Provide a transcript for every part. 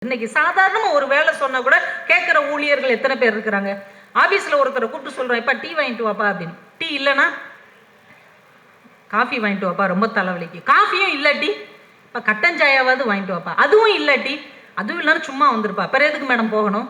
இன்னைக்கு சாதாரணமா ஒரு வேலை சொன்னா கூட கேட்கிற ஊழியர்கள் எத்தனை பேர் இருக்கிறாங்க? ஆபீஸ்ல ஒருத்தரை கூப்பிட்டு சொல்றேன், இப்ப டீ வாங்கிட்டு வாப்பா அப்படின்னு. டீ இல்லைன்னா காஃபி வாங்கிட்டு வாப்பா, ரொம்ப தலைவலிக்கு. காஃபியும் இல்லாட்டி இப்ப கட்டஞ்சாயாவது வாங்கிட்டு வாப்பா, அதுவும் இல்லாட்டி அதுவும் இல்லைன்னு சும்மா வந்திருப்பா, பிற எதுக்கு மேடம் போகணும்?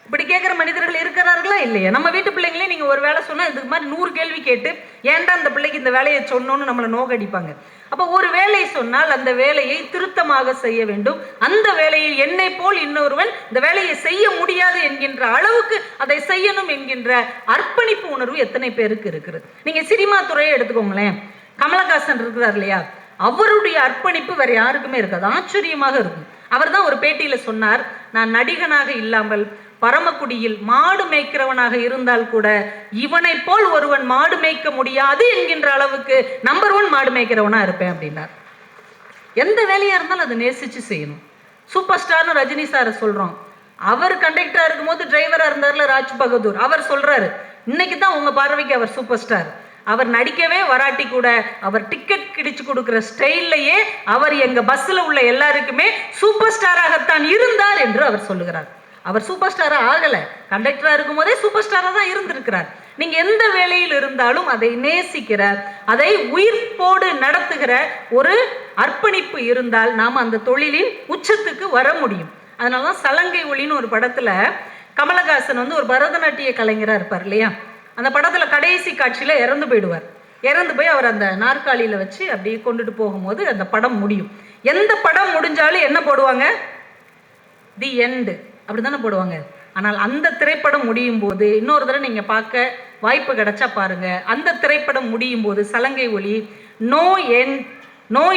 இப்படி கேட்குற மனிதர்கள் இருக்கிறார்களா இல்லையா? நம்ம வீட்டு பிள்ளைங்களே நீங்கள் ஒரு வேலை சொன்னால் இதுக்கு மாதிரி 100 கேள்வி கேட்டு ஏன்டா அந்த பிள்ளைக்கு இந்த வேலையை சொன்னோன்னு நம்மளை நோக்கடிப்பாங்க. அப்போ ஒரு வேலையை சொன்னால் அந்த வேலையை திருத்தமாக செய்ய வேண்டும். அந்த வேலையில் என்னை போல் இன்னொருவன் இந்த வேலையை செய்ய முடியாது என்கின்ற அளவுக்கு அதை செய்யணும் என்கின்ற அர்ப்பணிப்பு உணர்வு எத்தனை பேருக்கு இருக்கிறது? நீங்கள் சினிமா துறையை எடுத்துக்கோங்களேன். கமலஹாசன் இருக்கிறார் இல்லையா, அவருடைய அர்ப்பணிப்பு வேற யாருக்குமே இருக்காது. ஆச்சரியமாக இருக்கும். அவர் தான் ஒரு பேட்டியில் சொன்னார், நான் நடிகனாக இல்லாமல் பரமக்குடியில் மாடு மேய்க்கிறவனாக இருந்தால் கூட இவனை போல் ஒருவன் மாடு மேய்க்க முடியாது என்கின்ற அளவுக்கு நம்பர் 1 மாடு மேய்க்கிறவனா இருப்பேன் அப்படின்னார். எந்த வேலையா இருந்தாலும் அதை நேசிச்சு செய்யணும். சூப்பர் ஸ்டார்னு ரஜினி சார் சொல்றோம். அவர் கண்டக்டரா இருக்கும் போது டிரைவரா இருந்தார்ல ராஜ் பகதூர், அவர் சொல்றாரு, இன்னைக்கு தான் உங்க பார்வைக்கு அவர் சூப்பர் ஸ்டார். அவர் நடிக்கவே வராட்டி கூட அவர் டிக்கெட் கிடைச்சு கொடுக்கிற ஸ்டைல்லையே அவர் எங்க பஸ்ல உள்ள எல்லாருக்குமே சூப்பர் ஸ்டாராகத்தான் இருந்தார் என்று அவர் சொல்லுகிறார். அவர் சூப்பர் ஸ்டாரா ஆகல, கண்டக்டரா இருக்கும் போதே சூப்பர் ஸ்டாரா தான் இருந்திருக்கிறார். நீங்க எந்த வேலையில் இருந்தாலும் அதை நேசிக்கிற, அதை உயிர்ப்போடு நடத்துகிற ஒரு அர்ப்பணிப்பு இருந்தால் நாம அந்த தொழிலின் உச்சத்துக்கு வர முடியும். அதனாலதான் சலங்கை ஒளின்னு ஒரு படத்துல கமலஹாசன் ஒரு பரதநாட்டிய கலைஞரா இருப்பார் இல்லையா, அந்த படத்துல கடைசி காட்சியில இறந்து போயிடுவார். இறந்து போய் அவர் அந்த நாற்காலியில வச்சு அப்படியே கொண்டுட்டு போகும்போது அந்த படம் முடியும். எந்த படம் முடிஞ்சாலும் என்ன போடுவாங்க? தி எண்டு அப்படித்தானே போடுவாங்க. ஆனால் அந்த திரைப்படம் முடியும் போது, இன்னொரு தடவை நீங்க பார்க்க வாய்ப்பு கிடைச்சா பாருங்க, அந்த திரைப்படம் முடியும் போது சலங்கை ஒளி no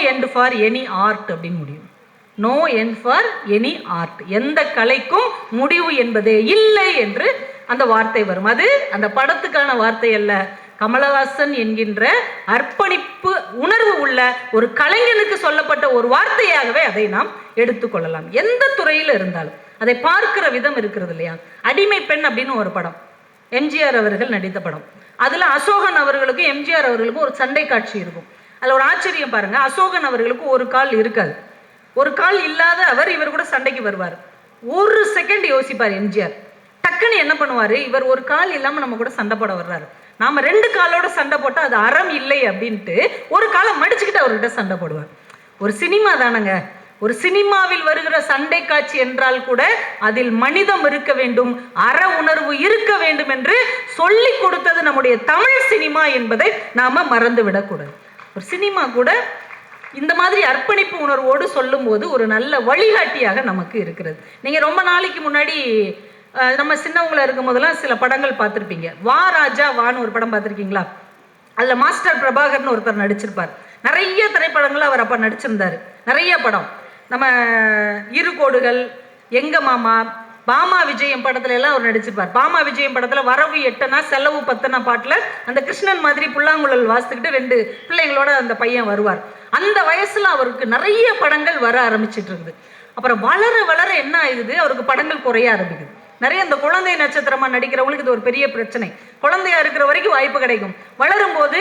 end for any art அப்படின்னு முடியும். No end for any art, எந்த கலைக்கும் முடிவு என்பதே இல்லை என்று அந்த வார்த்தை வரும். அது அந்த படத்துக்கான வார்த்தை அல்ல, கமலஹாசன் என்கின்ற அர்ப்பணிப்பு உணர்வு உள்ள ஒரு கலைஞனுக்கு சொல்லப்பட்ட ஒரு வார்த்தையாகவே அதை நாம் எடுத்துக்கொள்ளலாம். எந்த துறையில் இருந்தாலும் அதை பார்க்கிற விதம் இருக்கிறது இல்லையா. அடிமை பெண் அப்படின்னு ஒரு படம், எம்ஜிஆர் அவர்கள் நடித்த படம். அதுல அசோகன் அவர்களுக்கும் எம்ஜிஆர் அவர்களுக்கும் ஒரு சண்டை காட்சி இருக்கும். அதுல ஒரு ஆச்சரியம் பாருங்க, அசோகன் அவர்களுக்கு ஒரு கால் இருக்காது. ஒரு கால் இல்லாத அவர் இவர் கூட சண்டைக்கு வருவார். ஒரு செகண்ட் யோசிப்பார் எம்ஜிஆர். டக்குன்னு என்ன பண்ணுவாரு, இவர் ஒரு கால் இல்லாம நம்ம கூட சண்டை போட வர்றாரு, நாம 2 காலோட சண்டை போட்டா அது அறம் இல்லை அப்படின்ட்டு ஒரு காலை மடிச்சுக்கிட்டு அவர்கிட்ட சண்டை போடுவார். ஒரு சினிமா தானங்க. ஒரு சினிமாவில் வருகிற சண்டை காட்சி என்றால் கூட அதில் மனிதம் இருக்க வேண்டும், அற உணர்வு இருக்க வேண்டும் என்று சொல்லி கொடுத்தது நம்முடைய தமிழ் சினிமா என்பதை நாம மறந்து விடக்கூடாது. ஒரு சினிமா கூட இந்த மாதிரி அர்ப்பணிப்பு உணர்வோடு சொல்லும் போது ஒரு நல்ல வழிகாட்டியாக நமக்கு இருக்கிறது. நீங்க ரொம்ப நாளைக்கு முன்னாடி நம்ம சின்னவங்கள இருக்கும் போதெல்லாம் சில படங்கள் பார்த்துருப்பீங்க. வா ராஜா வான்னு ஒரு படம் பார்த்துருக்கீங்களா? அதில் மாஸ்டர் பிரபாகர்னு ஒருத்தர் நடிச்சிருப்பார். நிறைய திரைப்படங்கள் அவர் அப்போ நடிச்சிருந்தார். நிறைய படம், நம்ம இரு கோடுகள், எங்க மாமா, பாமா விஜயம் படத்துல எல்லாம் அவர் நடிச்சிருப்பார். பாமா விஜயம் படத்துல வரவு 8 செலவு 10 பாட்டுல அந்த கிருஷ்ணன் மாதிரி புல்லாங்குழல் வாசித்துக்கிட்டு 2 பிள்ளைங்களோட அந்த பையன் வருவார். அந்த வயசுல அவருக்கு நிறைய படங்கள் வர ஆரம்பிச்சிட்டு இருக்குது. அப்புறம் வளர வளர என்ன ஆகுது, அவருக்கு படங்கள் குறைய ஆரம்பிக்குது. நிறைய இந்த குழந்தை நட்சத்திரமா நடிக்கிறவங்களுக்கு இது ஒரு பெரிய பிரச்சனை. குழந்தையா இருக்கிற வரைக்கும் வாய்ப்பு கிடைக்கும், வளரும் போது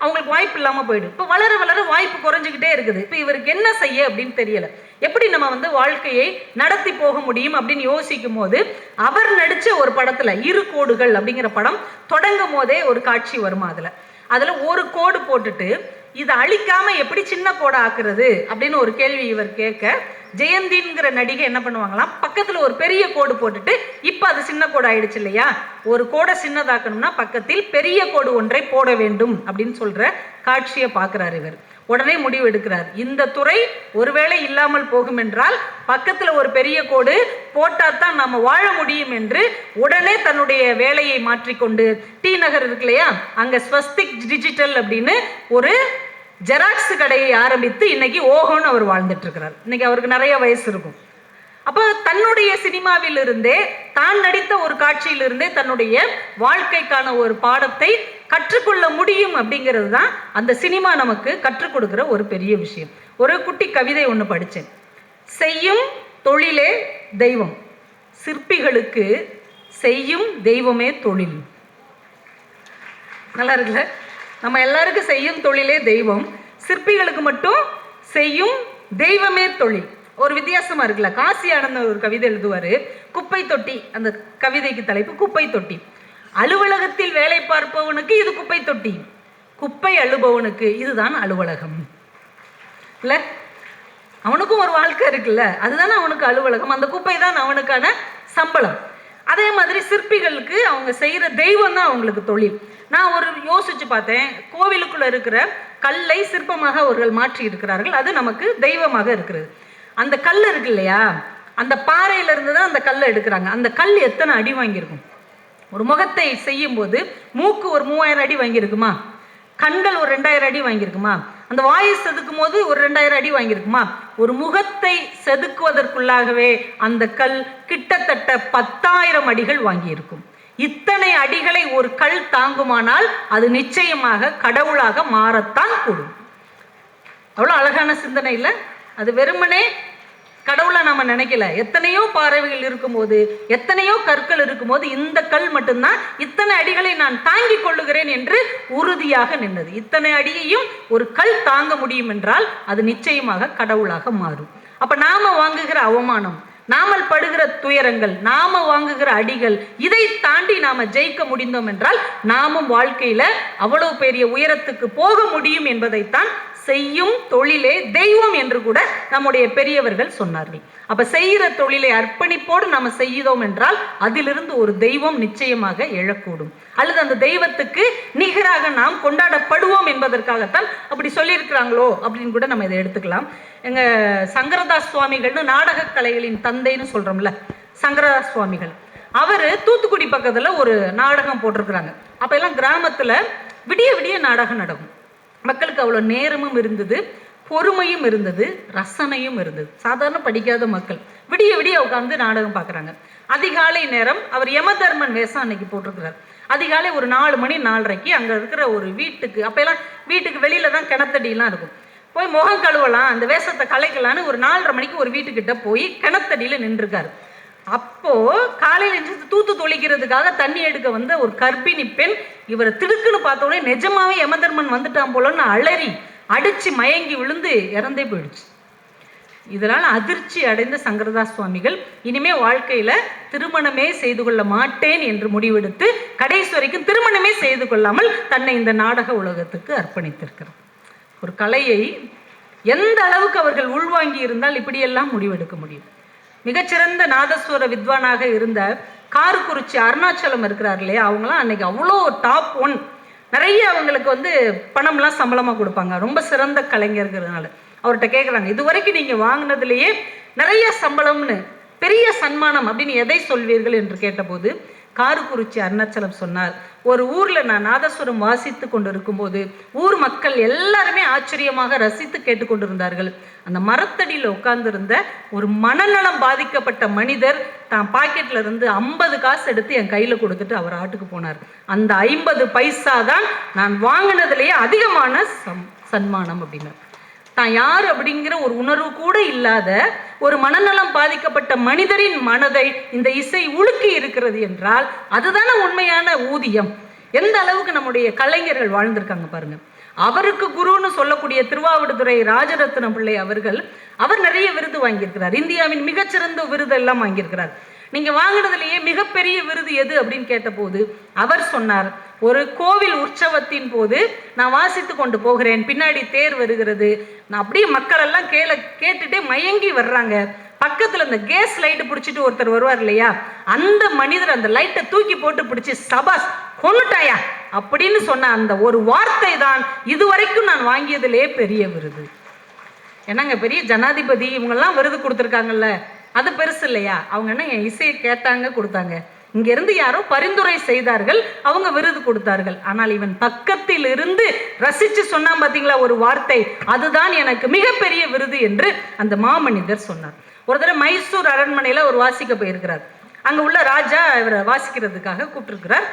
அவங்களுக்கு வாய்ப்பு இல்லாம போயிடும். இப்போ வளர வளர வாய்ப்பு குறைஞ்சிக்கிட்டே இருக்குது. இப்போ இவருக்கு என்ன செய்ய அப்படின்னு தெரியல. எப்படி நம்ம வாழ்க்கையை நடத்தி போக முடியும் அப்படின்னு யோசிக்கும் போது அவர் நடிச்ச ஒரு படத்துல இரு கோடுகள் அப்படிங்கிற படம் தொடங்கும் போதே ஒரு காட்சி வருமா, அதுல ஒரு கோடு போட்டுட்டு இதை அழிக்காம எப்படி சின்ன கோடை ஆக்குறது அப்படின்னு ஒரு கேள்வி இவர் கேட்க, ஜெயந்திங்கிற நடிகை என்ன பண்ணுவாங்களாம், பக்கத்துல ஒரு பெரிய கோடு போட்டுட்டு, இப்ப அது சின்ன கோடு ஆயிடுச்சு இல்லையா, ஒரு கோடை சின்னதாக்கணும்னா பக்கத்தில் பெரிய கோடு ஒன்றை போட வேண்டும் அப்படின்னு சொல்ற காட்சியை பார்க்கிறார் இவர். உடனே முடிவு எடுக்கிறார், இந்த துறை ஒருவேளை இல்லாமல் போகும் என்றால் பக்கத்துல ஒரு பெரிய கோடு போட்டாதான் நம்ம வாழ முடியும் என்று உடனே தன்னுடைய வேலையை மாற்றிக்கொண்டு டி நகர் இருக்கு இல்லையா, அங்க ஸ்வஸ்திக் டிஜிட்டல் அப்படின்னு ஒரு ஜெராக்ஸ் கடையை ஆரம்பித்து இன்னைக்கு ஓஹோன்னு அவர் வாழ்ந்துட்டு இருக்கிறார். இன்னைக்கு அவருக்கு நிறைய வயசு இருக்கும். அப்போ தன்னுடைய சினிமாவில் இருந்தே, தான் நடித்த ஒரு காட்சியிலிருந்தே தன்னுடைய வாழ்க்கைக்கான ஒரு பாடத்தை கற்றுக்கொள்ள முடியும் அப்படிங்கிறது தான் அந்த சினிமா நமக்கு கற்றுக் கொடுக்கிற ஒரு பெரிய விஷயம். ஒரு குட்டி கவிதை ஒன்று படித்தேன். செய்யும் தொழிலே தெய்வம், சிற்பிகளுக்கு செய்யும் தெய்வமே தொழில். நல்லா இருக்குல்ல? நம்ம எல்லாருக்கும் செய்யும் தொழிலே தெய்வம், சிற்பிகளுக்கு மட்டும் செய்யும் தெய்வமே தொழில். ஒரு வித்தியாசமா இருக்குல்ல. காசி ஆனந்த் ஒரு கவிதை எழுதுவாரு, குப்பை தொட்டி. அந்த கவிதைக்கு தலைப்பு குப்பை தொட்டி. அலுவலகத்தில் வேலை பார்ப்பவனுக்கு இது குப்பை தொட்டி, குப்பை அழுபவனுக்கு இதுதான் அலுவலகம் இல்ல. அவனுக்கும் ஒரு வாழ்க்கை இருக்குல்ல, அதுதானே அவனுக்கு அலுவலகம். அந்த குப்பை தான் அவனுக்கான சம்பளம். அதே மாதிரி சிற்பிகளுக்கு அவங்க செய்யற தெய்வம் தான் அவங்களுக்கு தொழில். நான் ஒரு யோசிச்சு பார்த்தேன், கோவிலுக்குள்ள இருக்கிற கல்லை சிற்பமாக அவர்கள் மாற்றி இருக்கிறார்கள், அது நமக்கு தெய்வமாக இருக்கிறது. அந்த கல் இருக்கு இல்லையா, அந்த பாறையில இருந்து தான் அந்த கல்லை எடுக்கிறாங்க. அந்த கல் எத்தனை அடி வாங்கியிருக்கும்? ஒரு முகத்தை செய்யும் போது மூக்கு ஒரு 3000 அடி வாங்கியிருக்குமா, கண்கள் ஒரு 2000 அடி வாங்கியிருக்குமா, அந்த வாயை செதுக்கும் போது ஒரு 2000 அடி வாங்கியிருக்குமா? ஒரு முகத்தை செதுக்குவதற்குள்ளாகவே அந்த கல் கிட்டத்தட்ட 10,000 அடிகள் வாங்கியிருக்கும். இத்தனை அடிகளை ஒரு கல் தாங்குமானால் அது நிச்சயமாக கடவுளாக மாறத்தான் கூடும். அவ்வளோ அழகான சிந்தனை இல்லை? அது வெறுமனே கடவுளை நாம நினைக்கல. எத்தனையோ பாறைகள் இருக்கும்போது, எத்தனையோ கற்கள் இருக்கும்போது, இந்த கல் மட்டும்தான் இத்தனை அடிகளை நான் தாங்கிக் கொள்ளுகிறேன் என்று உறுதியாக நின்றது. இத்தனை அடியையும் ஒரு கல் தாங்க முடியும் என்றால் அது நிச்சயமாக கடவுளாக மாறும். அப்ப நாம வாங்குகிற அவமானம், நாமல் படுகிற துயரங்கள், நாம வாங்குகிற அடிகள், இதை தாண்டி நாம ஜெயிக்க முடிந்தோம் என்றால் நாமும் வாழ்க்கையில அவ்வளவு பெரிய உயரத்துக்கு போக முடியும் என்பதைத்தான் செய்யும் தொழிலே தெய்வம் என்று கூட நம்முடைய பெரியவர்கள் சொன்னார்கள். அப்ப செய்கிற தொழிலை அர்ப்பணிப்போடு நாம செய்தோம் என்றால் அதிலிருந்து ஒரு தெய்வம் நிச்சயமாக எழக்கூடும், அல்லது அந்த தெய்வத்துக்கு நிகராக நாம் கொண்டாடப்படுவோம் என்பதற்காகத்தான் அப்படி சொல்லியிருக்கிறாங்களோ அப்படின்னு கூட நம்ம இதை எடுத்துக்கலாம். எங்க சங்கரதாஸ் சுவாமிகள்னு நாடக கலைகளின் தந்தைன்னு சொல்றோம்ல, சங்கரதாஸ் சுவாமிகள், அவரு தூத்துக்குடி பக்கத்துல ஒரு நாடகம் போட்டிருக்கிறாங்க. அப்ப எல்லாம் கிராமத்துல விடிய விடிய நாடகம் நடக்கும். மக்களுக்கு அவ்வளோ நேரமும் இருந்தது, பொறுமையும் இருந்தது, ரசனையும் இருந்தது. சாதாரண படிக்காத மக்கள் விடிய விடிய உட்காந்து நாடகம் பார்க்குறாங்க. அதிகாலை நேரம் அவர் யமதர்மன் வேஷம் அன்னைக்கு போட்டிருக்கிறார். அதிகாலை ஒரு 4 மணி 4:30க்கு அங்கே இருக்கிற ஒரு வீட்டுக்கு, அப்போல்லாம் வீட்டுக்கு வெளியில தான் கிணத்தடியெல்லாம் இருக்கும், போய் முகம் கழுவலாம், அந்த வேஷத்தை கலைக்கலான்னு ஒரு 4:30 மணிக்கு ஒரு வீட்டுக்கிட்ட போய் கிணத்தடியில் நின்றுருக்காரு. அப்போ காலையில் எழுந்து தூத்து தொளிக்கிறதுக்காக தண்ணி எடுக்க வந்த ஒரு கர்ப்பிணி பெண் இவரை திடுக்குன்னு பார்த்தோடனே நிஜமாவே யமதர்மன் வந்துட்டான் போலன்னு அலறி அடிச்சு மயங்கி விழுந்து இறந்தே போயிடுச்சு. இதனால் அதிர்ச்சி அடைந்த சங்கரதாஸ் சுவாமிகள் இனிமே வாழ்க்கையில திருமணமே செய்து கொள்ள மாட்டேன் என்று முடிவெடுத்து கடைசி வரைக்கும் திருமணமே செய்து கொள்ளாமல் தன்னை இந்த நாடக உலகத்துக்கு அர்ப்பணித்திருக்கிறார். ஒரு கலையை எந்த அளவுக்கு அவர்கள் உள்வாங்கி இருந்தால் இப்படியெல்லாம் முடிவெடுக்க முடியும். மிகச்சிறந்த நாதஸ்வர வித்வானாக இருந்த காரக்குறிச்சி அருணாச்சலம் இருக்கிறார் இல்லையா, அவங்களாம் அன்னைக்கு அவ்வளோ டாப் 1, நிறைய அவங்களுக்கு பணம்லாம் சம்பளமாக கொடுப்பாங்க, ரொம்ப சிறந்த கலைஞர்கள்னால. அவர்கிட்ட கேட்குறாங்க, இது வரைக்கும் நீங்கள் வாங்கினதுலேயே நிறைய சம்பளம்னு பெரிய சன்மானம் அப்படின்னு எதை சொல்வீர்கள் என்று கேட்டபோது காரக்குறிச்சி அருணாச்சலம் சொன்னார், ஒரு ஊர்ல நான் நாதஸ்வரம் வாசித்து கொண்டு இருக்கும்போது ஊர் மக்கள் எல்லாருமே ஆச்சரியமாக ரசித்து கேட்டுக்கொண்டிருந்தார்கள். அந்த மரத்தடியில் உட்கார்ந்திருந்த ஒரு மனநலம் பாதிக்கப்பட்ட மனிதர் தான் பாக்கெட்ல இருந்து 50 காசு எடுத்து என் கையில கொடுத்துட்டு அவர் ஆட்டுக்கு போனார். அந்த 50 பைசா தான் நான் வாங்கினதுலேயே அதிகமான சன்மானம் அப்படின்னார். தான் யார் அப்படிங்கிற ஒரு உணர்வு கூட இல்லாத ஒரு மனநலம் பாதிக்கப்பட்ட மனிதரின் மனதை இந்த இசை உலுக்கி இருக்கிறது என்றால் அதுதானே உண்மையான ஊதியம். எந்த அளவுக்கு நம்முடைய கலைஞர்கள் வாழ்ந்திருக்காங்க பாருங்க. அவருக்கு குருன்னு சொல்லக்கூடிய திருவாவடுதுறை ராஜரத்ன பிள்ளை அவர் நிறைய விருது வாங்கியிருக்கிறார். இந்தியாவின் மிகச்சிறந்த விருது எல்லாம் வாங்கியிருக்கிறார். நீங்க வாங்கினதுலேயே மிகப்பெரிய விருது எது அப்படின்னு கேட்டபோது அவர் சொன்னார், ஒரு கோவில் உற்சவத்தின் போது நான் வாசித்து கொண்டு போகிறேன், பின்னாடி தேர் வருகிறது, நான் அப்படியே மக்கள் எல்லாம் கேட்டுட்டே மயங்கி வர்றாங்க, பக்கத்துல இந்த கேஸ் லைட்டு பிடிச்சிட்டு ஒருத்தர் வருவார் இல்லையா, அந்த மனிதர் அந்த லைட்டை தூக்கி போட்டு பிடிச்சி சபாஸ் கொன்னுட்டாயா அப்படின்னு சொன்ன அந்த ஒரு வார்த்தை தான் இதுவரைக்கும் நான் வாங்கியதிலே பெரிய விருது. என்னங்க பெரிய ஜனாதிபதி இவங்கெல்லாம் விருது கொடுத்துருக்காங்கல்ல, அது பெருசு இல்லையா? அவங்க என்ன என் இசையை கேட்டாங்க கொடுத்தாங்க, இங்க இருந்து யாரோ பரிந்துரை செய்தார்கள், அவங்க விருது கொடுத்தார்கள். ஆனால் இவன் பக்கத்தில் இருந்து ரசிச்சு சொன்னான் பாத்தீங்களா ஒரு வார்த்தை, அதுதான் எனக்கு மிகப்பெரிய விருது என்று அந்த மாமனிதர் சொன்னார். ஒரு தடவை மைசூர் அரண்மனையில ஒரு வாசிக்க போயிருக்கிறார். அங்க உள்ள ராஜா இவரை வாசிக்கிறதுக்காக கூப்பிட்டுருக்கிறார்.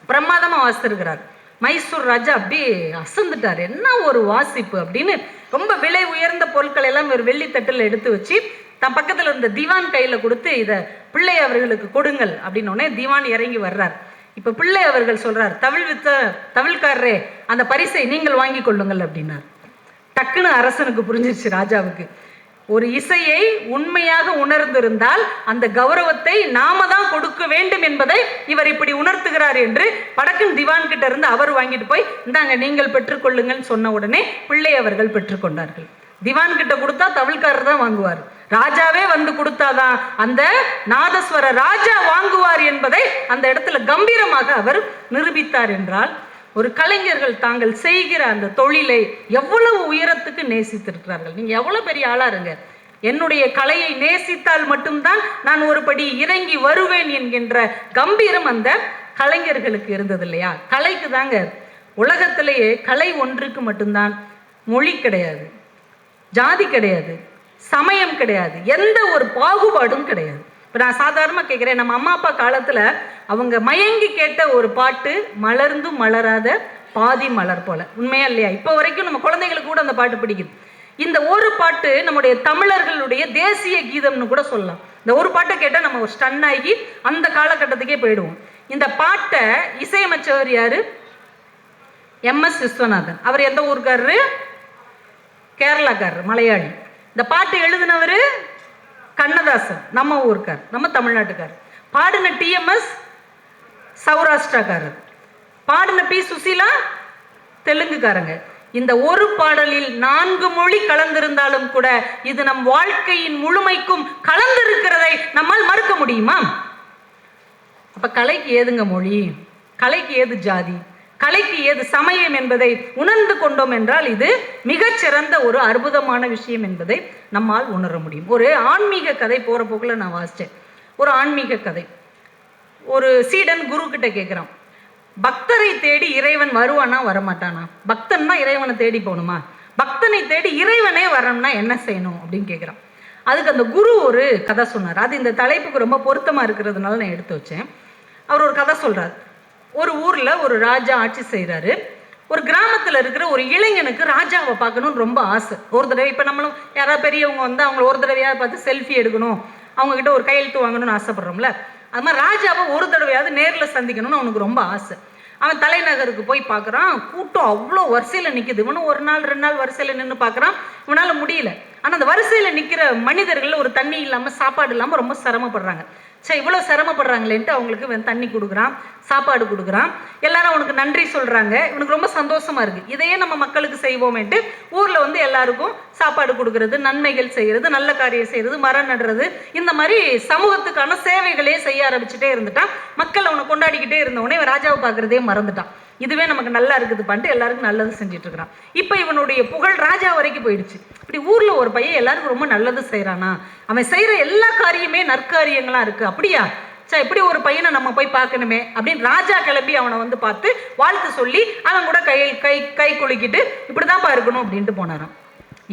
பிரமாதமா வாசித்திருக்கிறார். மைசூர் ராஜா அப்படியே அசந்துட்டார், என்ன ஒரு வாசிப்பு அப்படின்னு. ரொம்ப விலை உயர்ந்த பொருட்கள் எல்லாம் ஒரு வெள்ளித்தட்டில் எடுத்து வச்சு தன் பக்கத்தில் இருந்த திவான் கையில் கொடுத்து இதை பிள்ளை அவர்களுக்கு கொடுங்கள் அப்படின்னோடனே திவான் இறங்கி வர்றார். இப்போ பிள்ளை அவர்கள் சொல்றார், தவிழ்காரரே அந்த பரிசை நீங்கள் வாங்கி கொள்ளுங்கள் அப்படின்னார். டக்குன்னு அரசனுக்கு புரிஞ்சிருச்சு ராஜாவுக்கு, ஒரு இசையை உண்மையாக உணர்ந்திருந்தால் அந்த கௌரவத்தை நாம தான் கொடுக்க வேண்டும் என்பதை இவர் இப்படி உணர்த்துகிறார் என்று வடக்கன் திவான் கிட்ட இருந்து அவர் வாங்கிட்டு போய் இந்தாங்க நீங்கள் பெற்றுக்கொள்ளுங்கன்னு சொன்ன உடனே பிள்ளை அவர்கள் பெற்றுக்கொண்டார்கள். திவான் கிட்ட கொடுத்தா தவிழ்காரர் தான் வாங்குவார், ராஜாவே வந்து கொடுத்தாதான் அந்த நாதஸ்வர ராஜா வாங்குவார் என்பதை அந்த இடத்துல கம்பீரமாக அவர் நிரூபித்தார். என்றால் ஒரு கலைஞர்கள் தாங்கள் செய்கிற அந்த தொழிலை எவ்வளவு உயரத்துக்கு நேசித்திருக்கிறார்கள். நீங்க எவ்வளவு பெரிய ஆளா இருங்க, என்னுடைய கலையை நேசித்தால் மட்டும்தான் நான் ஒரு படி இறங்கி வருவேன் என்கின்ற கம்பீரம் அந்த கலைஞர்களுக்கு இருந்தது இல்லையா? கலைக்கு தாங்க உலகத்திலேயே கலை ஒன்றுக்கு மட்டும்தான் மொழி கிடையாது, ஜாதி கிடையாது, சமயம் கிடையாது, எந்த ஒரு பாகுபாடும் கிடையாது. இப்போ நான் சாதாரணமாக கேட்குறேன், நம்ம அம்மா அப்பா காலத்தில் அவங்க மயங்கி கேட்ட ஒரு பாட்டு மலர்ந்தும் மலராத பாதி மலர் போல, உண்மையா இல்லையா? இப்போ வரைக்கும் நம்ம குழந்தைங்களுக்கு கூட அந்த பாட்டு பிடிக்குது. இந்த ஒரு பாட்டு நம்முடைய தமிழர்களுடைய தேசிய கீதம்னு கூட சொல்லலாம். இந்த ஒரு பாட்டை கேட்டால் நம்ம ஒரு ஸ்டன் ஆகி அந்த காலகட்டத்துக்கே போயிடுவோம். இந்த பாட்டை இசையமைச்சவர் யாரு? MS விஸ்வநாதன். அவர் எந்த ஊருக்காரரு? கேரளாக்காரர், மலையாளி. இந்த பாட்டு எழுதினவர் கண்ணதாசன், நம்ம ஊருக்கார், நம்ம தமிழ்நாட்டுக்காரர். பாடின TMS சௌராஷ்டிராக்காரர், பாடின P சுசீலா தெலுங்குக்காரங்க. இந்த ஒரு பாடலில் 4 மொழி கலந்திருந்தாலும் கூட இது நம் வாழ்க்கையின் முழுமைக்கும் கலந்திருக்கிறதை நம்மால் மறுக்க முடியுமா? அப்ப கலைக்கு ஏதுங்க மொழி, கலைக்கு ஏது ஜாதி, கலைக்கு ஏது சமயம் என்பதை உணர்ந்து கொண்டோம் என்றால் இது மிகச்சிறந்த ஒரு அற்புதமான விஷயம் என்பதை நம்மால் உணர முடியும். ஒரு ஆன்மீக கதை போற போக்குல நான் வாசிச்சேன். ஒரு ஆன்மீக கதை. ஒரு சீடன் குரு கிட்ட கேட்கிறான், பக்தரை தேடி இறைவன் வருவானா வரமாட்டானா? பக்தன் தான் இறைவனை தேடி போகணுமா? பக்தனை தேடி இறைவனே வரணும்னா என்ன செய்யணும் அப்படின்னு கேட்கிறான். அதுக்கு அந்த குரு ஒரு கதை சொன்னார். அது இந்த தலைப்புக்கு ரொம்ப பொருத்தமா இருக்கிறதுனால நான் எடுத்து வச்சேன். அவர் ஒரு கதை சொல்றார். ஒரு ஊர்ல ஒரு ராஜா ஆட்சி செய்யறாரு. ஒரு கிராமத்துல இருக்கிற ஒரு இளைஞனுக்கு ராஜாவை பார்க்கணும்னு ரொம்ப ஆசை. ஒரு தடவை இப்ப நம்மளும் யாராவது பெரியவங்க வந்து அவங்கள ஒரு தடவையாவது பார்த்து செல்ஃபி எடுக்கணும், அவங்க கிட்ட ஒரு கையெழுத்து வாங்கணும்னு ஆசைப்படுறோம்ல, அது மாதிரி ராஜாவை ஒரு தடவையாவது நேர்ல சந்திக்கணும்னு அவனுக்கு ரொம்ப ஆசை. அவன் தலைநகருக்கு போய் பார்க்குறான், கூட்டம் அவ்வளோ வரிசையில் நிற்குது. இவனும் 1 நாள் 2 நாள் வரிசையில் நின்று பார்க்குறான், இவனால முடியல. ஆனால் அந்த வரிசையில் நிற்கிற மனிதர்கள் ஒரு தண்ணி இல்லாமல் சாப்பாடு இல்லாமல் ரொம்ப சிரமப்படுறாங்க. சரி, இவ்வளோ சிரமப்படுறாங்களேன்ட்டு அவங்களுக்கு தண்ணி கொடுக்குறான், சாப்பாடு கொடுக்குறான், எல்லாரும் அவனுக்கு நன்றி சொல்கிறாங்க. இவனுக்கு ரொம்ப சந்தோஷமா இருக்குது. இதையே நம்ம மக்களுக்கு செய்வோமேட்டு ஊரில் வந்து எல்லாருக்கும் சாப்பாடு கொடுக்கறது, நன்மைகள் செய்கிறது, நல்ல காரியம் செய்கிறது, மரம் நடுறது, இந்த மாதிரி சமூகத்துக்கான சேவைகளே செய்ய ஆரம்பிச்சுட்டே இருந்துட்டான். மக்கள் அவனை கொண்டாடிக்கிட்டே இருந்தவனே இவன் ராஜாவை பார்க்குறதே மறந்துட்டான். இதுவே நமக்கு நல்லா இருக்குது பண்ணிட்டு எல்லாருக்கும் நல்லது செஞ்சுட்டு இருக்கிறான். இப்போ இவனுடைய புகழ் ராஜா வரைக்கும் போயிடுச்சு. இப்படி ஊர்ல ஒரு பையன் எல்லாருக்கும் ரொம்ப நல்லது செய்யறானா, அவன் செய்யற எல்லா காரியமே நற்காரியங்களா இருக்கு, அப்படியா சரி இப்படி ஒரு பையனை நம்ம போய் பார்க்கணுமே அப்படின்னு ராஜா கிளம்பி அவனை வந்து பார்த்து வாழ்த்து சொல்லி அவன் கூட கை குலுக்கிட்டு இப்படிதான்ப்பா இருக்கணும் அப்படின்ட்டு போனாராம்.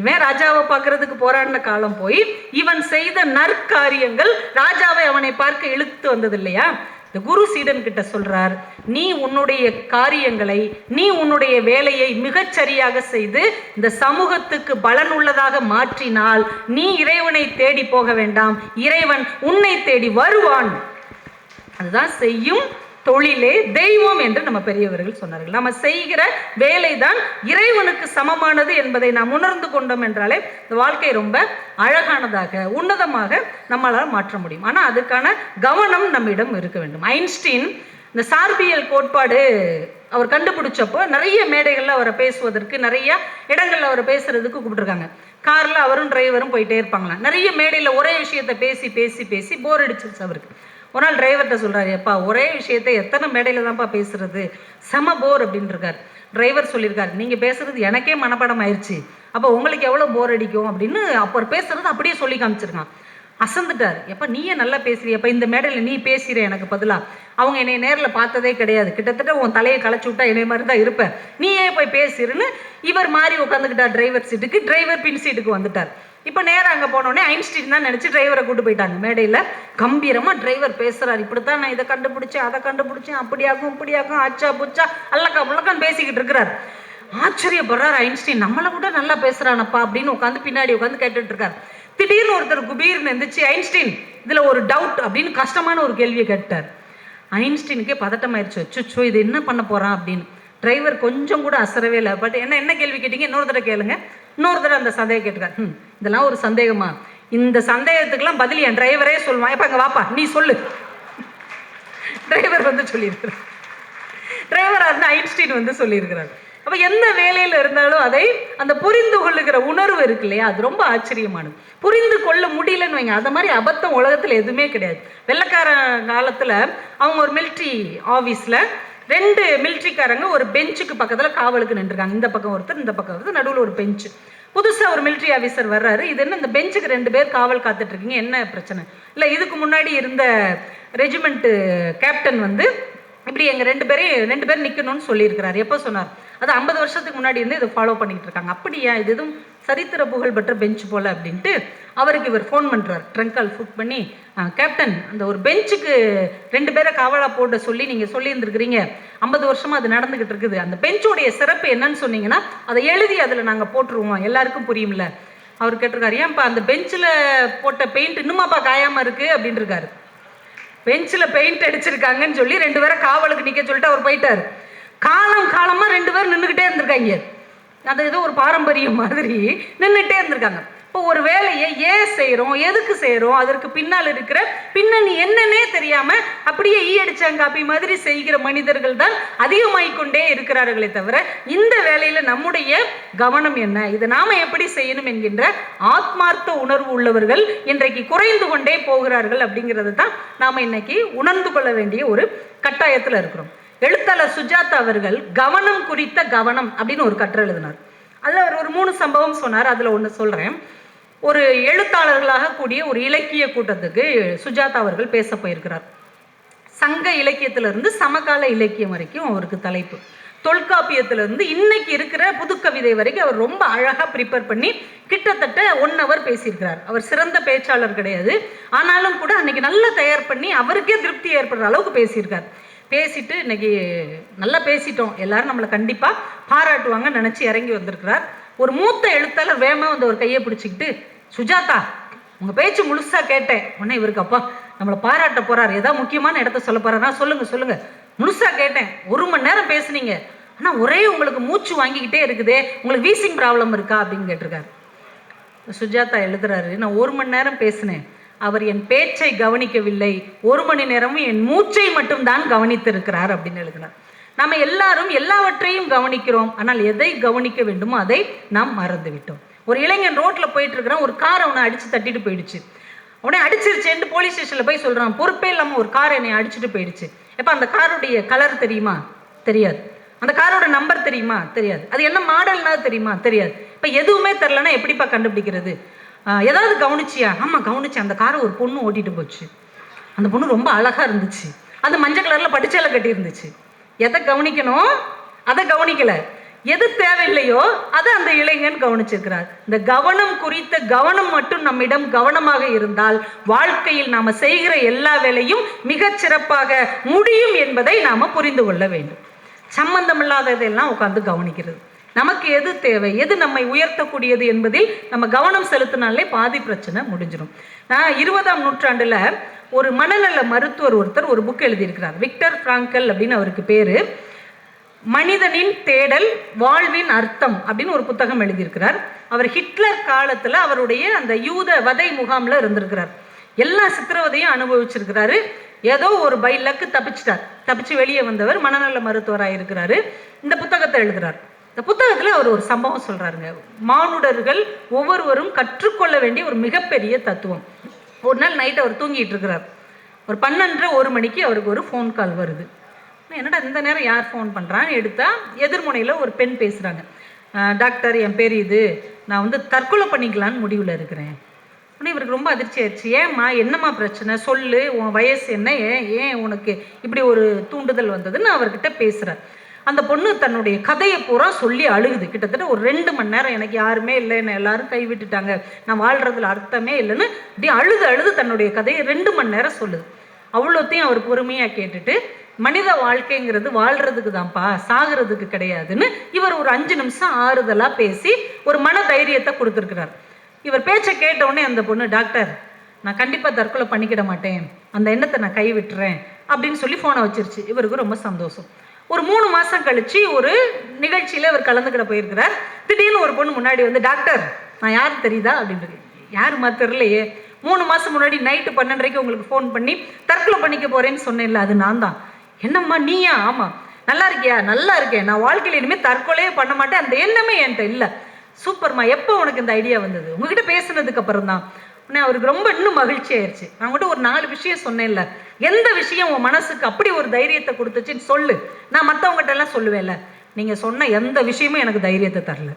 இவன் ராஜாவை பார்க்கறதுக்கு போராடின காலம் போய் இவன் செய்த நற்காரியங்கள் ராஜாவை அவனை பார்க்க இழுத்து வந்தது இல்லையா? இந்த குரு சீடன் கிட்ட சொல்றார், நீ உன்னுடைய காரியங்களை, நீ உன்னுடைய வேலையை மிகச்சரியாக செய்து இந்த சமூகத்துக்கு பலனுள்ளதாக மாற்றினால் நீ இறைவனை தேடி போக வேண்டாம், இறைவன் உன்னை தேடி வருவான். அதுதான் செய்யும் தொழிலே தெய்வம் என்று நம்ம பெரியவர்கள் சொன்னார்கள். நம்ம செய்கிற வேலைதான் இறைவனுக்கு சமமானது என்பதை நாம் உணர்ந்து கொண்டோம் என்றாலே இந்த வாழ்க்கை ரொம்ப அழகானதாக உன்னதமாக நம்மளால் மாற்ற முடியும். ஆனால் அதுக்கான கவனம் நம்மிடம் இருக்க வேண்டும். ஐன்ஸ்டீன் இந்த சார்பியல் கோட்பாடு அவர் கண்டுபிடிச்சப்போ நிறைய மேடைகளில் அவரை பேசுவதற்கு, நிறைய இடங்களில் அவரை பேசுறதுக்கு கூப்பிட்டுருக்காங்க. காரில் அவரும் டிரைவரும் போயிட்டே இருப்பாங்களாம். நிறைய மேடையில் ஒரே விஷயத்தை பேசி பேசி பேசி போர் அடிச்சிருச்சு அவருக்கு. ஒரு நாள் டிரைவர்கிட்ட சொல்கிறாரு, எப்பா ஒரே விஷயத்தை எத்தனை மேடையில் தான்ப்பா பேசுறது, செம போர் அப்படின்னு இருக்கார். டிரைவர் சொல்லியிருக்காரு, நீங்கள் பேசுறது எனக்கே மனப்பாடம் ஆயிடுச்சு, அப்போ உங்களுக்கு எவ்வளோ போர் அடிக்கும் அப்படின்னு அப்போ பேசுறது அப்படியே சொல்லி காமிச்சிருக்கான். அசந்துட்டார். எப்போ நீயே நல்லா பேசுறியப்பா, இந்த மேடையில் நீ பேசுகிற எனக்கு பதிலாக, அவங்க என்னை நேரில் பார்த்ததே கிடையாது, கிட்டத்தட்ட உன் தலையை களைச்சி விட்டா என்னை மாதிரி தான் இருப்பேன், நீயே போய் பேசுறன்னு இவர் மாதிரி உட்காந்துக்கிட்டார் டிரைவர் சீட்டுக்கு. டிரைவர் பின் சீட்டுக்கு வந்துட்டார். இப்போ நேரம் அங்கே போனோடனே ஐன்ஸ்டீன் தான் நினச்சி டிரைவரை கூட்டு போயிட்டாங்க. மேடையில் கம்பீரமாக டிரைவர் பேசுகிறார், இப்படித்தான் நான் இதை கண்டுபிடிச்சேன், அதை கண்டுபிடிச்சேன், அப்படியாகும் இப்படியாகும், அச்சா புச்சா அல்லக்கா புள்ளக்கான்னு பேசிக்கிட்டு இருக்கிறார். ஆச்சரியப்படுறார் ஐன்ஸ்டீன், நம்மளை கூட நல்லா பேசுகிறானப்பா அப்படின்னு உட்காந்து பின்னாடி உட்காந்து கேட்டுட்டு இருக்காரு. திடீர்னு ஒருத்தர் குபீர்னு இருந்துச்சு, ஐன்ஸ்டீன் இதில் ஒரு டவுட் அப்படின்னு கஷ்டமான ஒரு கேள்வியை கேட்டார். ஐன்ஸ்டீனுக்கே பதட்டமாயிருச்சு, அச்சோ இது என்ன பண்ண போகிறான் அப்படின்னு. டிரைவர் கொஞ்சம் கூட அசரவே இல்லை. பட் என்ன கேள்வி கேட்டீங்க, இன்னொரு தடவை கேளுங்க இன்னொரு தடவை அந்த சந்தேகம் கேட்டிருக்காரு. இதெல்லாம் ஒரு சந்தேகமா? இந்த சந்தேகத்துக்கெல்லாம் பதில் என் டிரைவரே சொல்லுவான். எப்ப அங்க வாப்பா நீ சொல்லு. டிரைவர் வந்து சொல்லியிருக்கிறார். டிரைவரா இருந்து ஐன்ஸ்டீன் வந்து சொல்லியிருக்கிறார். அப்ப எந்த வேலையில இருந்தாலும் அதை அந்த புரிந்து கொள்ளுகிற உணர்வு இருக்கு இல்லையா, அது ரொம்ப ஆச்சரியமானது. புரிந்து கொள்ள முடியலன்னு வைங்க, அந்த மாதிரி அபத்தம் உலகத்துல எதுவுமே கிடையாது. வெள்ளைக்கார காலத்துல அவங்க ஒரு மிலிட்ரி ஆபீஸ்ல 2 மிலிட்ரிக்காரங்க ஒரு பெஞ்சுக்கு பக்கத்துல காவலுக்கு நின்றுருக்காங்க. இந்த பக்கம் ஒருத்தர், இந்த பக்கம் ஒருத்தர், நடுவில் ஒரு பெஞ்சு. புதுசா ஒரு மிலிட்ரி ஆஃபீஸர் வர்றாரு. இது என்ன, இந்த பெஞ்சுக்கு 2 பேர் காவல் காத்துட்டு இருக்கீங்க, என்ன பிரச்சனை? இல்லை, இதுக்கு முன்னாடி இருந்த ரெஜிமெண்ட் கேப்டன் வந்து இப்படி எங்கள் 2 பேர் நிற்கணும்னு சொல்லியிருக்கிறார். எப்போ சொன்னார்? அது 50 வருஷத்துக்கு முன்னாடி இருந்து இதை ஃபாலோ பண்ணிட்டு இருக்காங்க. அப்படியா, இது எதுவும் சரித்திர புகழ் பெற்ற பெஞ்ச் போல அப்படின்ட்டு அவருக்கு இவர் ஃபோன் பண்ணுறார். ட்ரங்க் கால் ஃபுக் பண்ணி, கேப்டன், அந்த ஒரு பெஞ்சுக்கு 2 பேரை காவலாக போட சொல்லி நீங்கள் சொல்லியிருந்துருக்கிறீங்க, 50 வருஷமாக அது நடந்துக்கிட்டு இருக்குது. அந்த பெஞ்சோடைய சிறப்பு என்னன்னு சொன்னீங்கன்னா அதை எழுதி அதில் நாங்கள் போட்டுருவோம், எல்லாருக்கும் புரியும்ல. அவர் கேட்டிருக்காரு, ஏன்ப்பா அந்த பெஞ்சில் போட்ட பெயிண்ட் இன்னுமாப்பா காயாமல் இருக்குது அப்படின்னு இருக்காரு. பெஞ்சில் பெயிண்ட் அடிச்சிருக்காங்கன்னு சொல்லி 2 பேரை காவலுக்கு நிற்க சொல்லிட்டு அவர் போயிட்டார். காலமா 2 பேர் நின்றுக்கிட்டே இருந்திருக்காங்க. அது ஏதோ ஒரு பாரம்பரியம் மாதிரி நின்றுட்டே இருந்திருக்காங்க. இப்போ ஒரு வேலையை ஏன் செய்கிறோம், எதுக்கு செய்கிறோம், அதற்கு பின்னால் இருக்கிற பின்னணி என்னன்னே தெரியாம அப்படியே அடிச்சாங்காப்பி மாதிரி செய்கிற மனிதர்கள் தான் அதிகமாகிக்கொண்டே இருக்கிறார்களே தவிர, இந்த வேலையில நம்முடைய கவனம் என்ன, இதை நாம எப்படி செய்யணும் என்கின்ற ஆத்மார்த்த உணர்வு உள்ளவர்கள் இன்றைக்கு குறைந்து கொண்டே போகிறார்கள். அப்படிங்கிறது தான் நாம இன்னைக்கு உணர்ந்து கொள்ள வேண்டிய ஒரு கட்டாயத்தில் இருக்கிறோம். எழுத்தாளர் சுஜாதா அவர்கள் கவனம் குறித்த கவனம் அப்படின்னு ஒரு கட்டுரை எழுதினார். அதில் அவர் ஒரு 3 சம்பவம் சொன்னார். அதில் ஒன்று சொல்கிறேன். ஒரு எழுத்தாளர்களாக கூடிய ஒரு இலக்கிய கூட்டத்துக்கு சுஜாதா அவர்கள் பேச போயிருக்கிறார். சங்க இலக்கியத்திலிருந்து சமகால இலக்கியம் வரைக்கும் அவருக்கு தலைப்பு. தொல்காப்பியத்திலிருந்து இன்னைக்கு இருக்கிற புதுக்கவிதை வரைக்கும் அவர் ரொம்ப அழகாக ப்ரிப்பேர் பண்ணி கிட்டத்தட்ட 1 hour பேசியிருக்கிறார். அவர் சிறந்த பேச்சாளர் கிடையாது, ஆனாலும் கூட அன்னைக்கு நல்லா தயார் பண்ணி அவருக்கே திருப்தி ஏற்படுற அளவுக்கு பேசியிருக்கார். பேசிட்டு இன்னைக்கு நல்லா பேசிட்டோம், எல்லாரும் நம்மளை கண்டிப்பாக பாராட்டுவாங்கன்னு நினச்சி இறங்கி வந்திருக்கிறார். ஒரு மூத்த எழுத்தாளர் வேகமாக வந்து ஒரு கையை பிடிச்சிக்கிட்டு, சுஜாதா உங்கள் பேச்சு முழுசாக கேட்டேன். உடனே இவருக்கு, அப்பா நம்மளை பாராட்ட போகிறார், ஏதாவது முக்கியமான இடத்த சொல்ல போகிறாரா, சொல்லுங்கள் முழுசாக கேட்டேன். 1 மணி நேரம் பேசுனீங்க, ஆனால் ஒரே உங்களுக்கு மூச்சு வாங்கிக்கிட்டே இருக்குதே, உங்களுக்கு வீசிங் ப்ராப்ளம் இருக்கா அப்படின்னு கேட்டிருக்காரு. சுஜாதா எழுதுறாரு, நான் 1 மணி நேரம் பேசினேன், அவர் என் பேச்சை கவனிக்கவில்லை, 1 மணி நேரமும் என் மூச்சை மட்டும் தான் கவனித்திருக்கிறார் அப்படின்னு எழுதினார். நம்ம எல்லாரும் எல்லாவற்றையும் கவனிக்கிறோம், ஆனால் எதை கவனிக்க வேண்டுமோ அதை நாம் மறந்து விட்டோம். ஒரு இளைஞன் ரோட்ல போயிட்டு இருக்கிறான், ஒரு கார் அவனை அடிச்சு தட்டிட்டு போயிடுச்சு. உடனே அடிச்சிருச்சேன்னு போலீஸ் ஸ்டேஷன்ல போய் சொல்றான், பொறுப்பே இல்லாம ஒரு கார் என்னை அடிச்சுட்டு போயிடுச்சு. எப்ப அந்த காருடைய கலர் தெரியுமா? தெரியாது. அந்த காரோட நம்பர் தெரியுமா? தெரியாது. அது என்ன மாடல்னா தெரியுமா? தெரியாது. இப்ப எதுவுமே தெரியலன்னா எப்படிப்பா கண்டுபிடிக்கிறது? ஏதாவது கவனிச்சியா? ஆமா கவனிச்சேன், அந்த காரை ஒரு பொண்ணு ஓட்டிட்டு போச்சு, அந்த பொண்ணு ரொம்ப அழகா இருந்துச்சு, அது மஞ்சள் கலர்ல பட்டுச்சேலை கட்டி இருந்துச்சு. எதை கவனிக்கணும் அதை கவனிக்கல, எது தேவையில்லையோ அதை அந்த இளைஞன் கவனிச்சிருக்கிறார். இந்த கவனம் குறித்த கவனம் மட்டும் நம்மிடம் கவனமாக இருந்தால் வாழ்க்கையில் நாம செய்கிற எல்லா வேலையும் மிகச் சிறப்பாக முடியும் என்பதை நாம புரிந்து கொள்ள வேண்டும். சம்பந்தம் இல்லாததெல்லாம் உட்கார்ந்து கவனிக்கிறது, நமக்கு எது தேவை, எது நம்மை உயர்த்தக்கூடியது என்பதில் நம்ம கவனம் செலுத்தினாலே பாதி பிரச்சனை முடிஞ்சிடும். 20ஆம் நூற்றாண்டுல ஒரு மனநல மருத்துவர் ஒருத்தர் ஒரு புக் எழுதியிருக்கிறார். விக்டர் பிராங்கல் அப்படின்னு அவருக்கு பேரு. மனிதனின் தேடல், வாழ்வின் அர்த்தம் அப்படின்னு ஒரு புத்தகம் எழுதியிருக்கிறார். அவர் ஹிட்லர் காலத்துல அவருடைய அந்த யூத வதை முகாம்ல இருந்திருக்கிறார். எல்லா சித்திரவதையும் அனுபவிச்சிருக்கிறாரு. ஏதோ ஒரு பை லக்கு தப்பிச்சிட்டார். தப்பிச்சு வெளியே வந்தவர் மனநல மருத்துவராக இருக்கிறாரு. இந்த புத்தகத்தை எழுதுறார். இந்த புத்தகத்துல அவர் ஒரு சம்பவம் சொல்றாருங்க. மானுடர்கள் ஒவ்வொருவரும் கற்றுக்கொள்ள வேண்டிய ஒரு மிகப்பெரிய தத்துவம். ஒரு நாள் நைட் அவர் தூங்கிட்டு இருக்கிறார். ஒரு 12:30 மணிக்கு அவருக்கு ஒரு ஃபோன் கால் வருது. என்னடா இந்த நேரம் யார் ஃபோன் பண்ணுறான்னு எடுத்தா எதிர்முனையில் ஒரு பெண் பேசுகிறாங்க. டாக்டர், என் பேர் இது, நான் வந்து தற்கொலை பண்ணிக்கலான்னு முடிவில் இருக்கிறேன். ஆனால் இவருக்கு ரொம்ப அதிர்ச்சி ஆயிடுச்சு. ஏம்மா, என்னம்மா பிரச்சனை, சொல்லு, உன் வயசு என்ன, ஏன் உனக்கு இப்படி ஒரு தூண்டுதல் வந்ததுன்னு அவர்கிட்ட பேசுகிறார். அந்த பொண்ணு தன்னுடைய கதையை பூரா சொல்லி அழுகுது. கிட்டத்தட்ட ஒரு 2 மணி நேரம், எனக்கு யாருமே இல்லை, என்னை எல்லாரும் கைவிட்டுட்டாங்க, நான் வாழ்கிறதுல அர்த்தமே இல்லைன்னு இப்படி அழுது தன்னுடைய கதையை 2 மணி நேரம் சொல்லுது. அவ்வளோத்தையும் அவர் பொறுமையாக கேட்டுட்டு, மனித வாழ்க்கைங்கிறது வாழ்றதுக்கு தான்ப்பா, சாகிறதுக்கு கிடையாதுன்னு இவர் ஒரு 5 நிமிஷம் ஆறுதலாக பேசி ஒரு மன தைரியத்தை கொடுத்துருக்கிறார். இவர் பேச்சை கேட்டவுடனே அந்த பொண்ணு, டாக்டர் நான் கண்டிப்பாக தற்கொலை பண்ணிக்கிட மாட்டேன், அந்த எண்ணத்தை நான் கைவிட்டுறேன் அப்படின்னு சொல்லி ஃபோனை வச்சிருச்சு. இவருக்கு ரொம்ப சந்தோஷம். ஒரு 3 மாசம் கழிச்சு ஒரு நிகழ்ச்சியில அவர் கலந்துக்கிட போயிருக்கிறார். திடீர்னு ஒரு பொண்ணு முன்னாடி வந்து, டாக்டர் நான் யாரு தெரியுதா அப்படின்றது. யாருமா தெரியலையே, 3 மாசம் முன்னாடி நைட்டு 12:30 உங்களுக்கு ஃபோன் பண்ணி தற்கொலை பண்ணிக்க போறேன்னு சொன்னேன்ல, அது நான் தான். என்னம்மா நீயா? ஆமா. நல்லா இருக்கியா? நல்லா இருக்கேன். நான் வாழ்க்கையில் இனிமேல் தற்கொலையே பண்ண மாட்டேன், அந்த எண்ணமே என்கிட்ட இல்லை. சூப்பர்மா, எப்போ உனக்கு இந்த ஐடியா வந்தது? உங்ககிட்ட பேசுனதுக்கு அப்புறம் தான். அவருக்கு ரொம்ப இன்னும் மகிழ்ச்சி ஆயிடுச்சு. நான் கூட ஒரு 4 விஷயம் சொன்னேன்ல, எந்த விஷயம் உன் மனசுக்கு அப்படி ஒரு தைரியத்தை கொடுத்துச்சுன்னு சொல்லு, நான் மற்றவங்ககிட்ட எல்லாம் சொல்லுவேன்ல. நீங்க சொன்ன எந்த விஷயமும் எனக்கு தைரியத்தை தரல,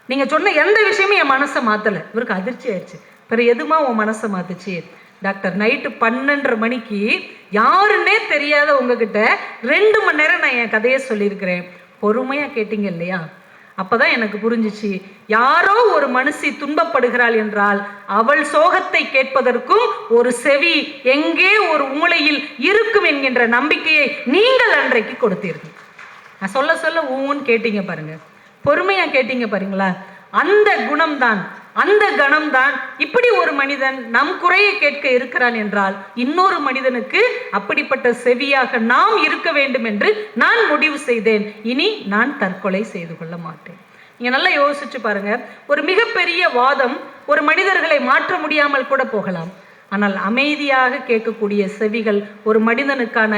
நீங்க சொன்ன எந்த விஷயமும் என் மனசை மாத்தல. இவருக்கு அதிர்ச்சி ஆயிடுச்சு. பிறகு எதுமா உன் மனசை மாத்துச்சு? டாக்டர் நைட்டு 12:30 மணிக்கு யாருன்னே தெரியாத உங்ககிட்ட 2 மணி நேரம் நான் என் கதையை சொல்லியிருக்கிறேன். பொறுமையா கேட்டீங்க இல்லையா? அப்பதான் எனக்கு புரிஞ்சிச்சு, யாரோ ஒரு மனுஷி துன்பப்படுகிறாள் என்றால் அவள் சோகத்தை கேட்பதற்கும் ஒரு செவி எங்கே ஒரு மூலையில் இருக்கும் என்கின்ற நம்பிக்கையை நீங்கள் அன்றைக்கு கொடுத்தீர்கள். நான் சொல்ல சொல்ல ஊன்னு கேட்டீங்க பாருங்க, பொறுமையா கேட்டீங்க பாருங்களா. அந்த குணம்தான், அந்த கணம்தான் இப்படி ஒரு மனிதன் நம் குறையை கேட்க இருக்கிறான் என்றால் இன்னொரு மனிதனுக்கு அப்படிப்பட்ட செவியாக நாம் இருக்க வேண்டும் என்று நான் முடிவு செய்தேன். இனி நான் தற்கொலை செய்து கொள்ள மாட்டேன். நீங்க நல்லா யோசிச்சு பாருங்க, ஒரு மிகப்பெரிய வாதம் ஒரு மனிதர்களை மாற்ற முடியாமல் கூட போகலாம். ஆனால் அமைதியாக கேட்கக்கூடிய செவிகள் ஒரு மனிதனுக்கான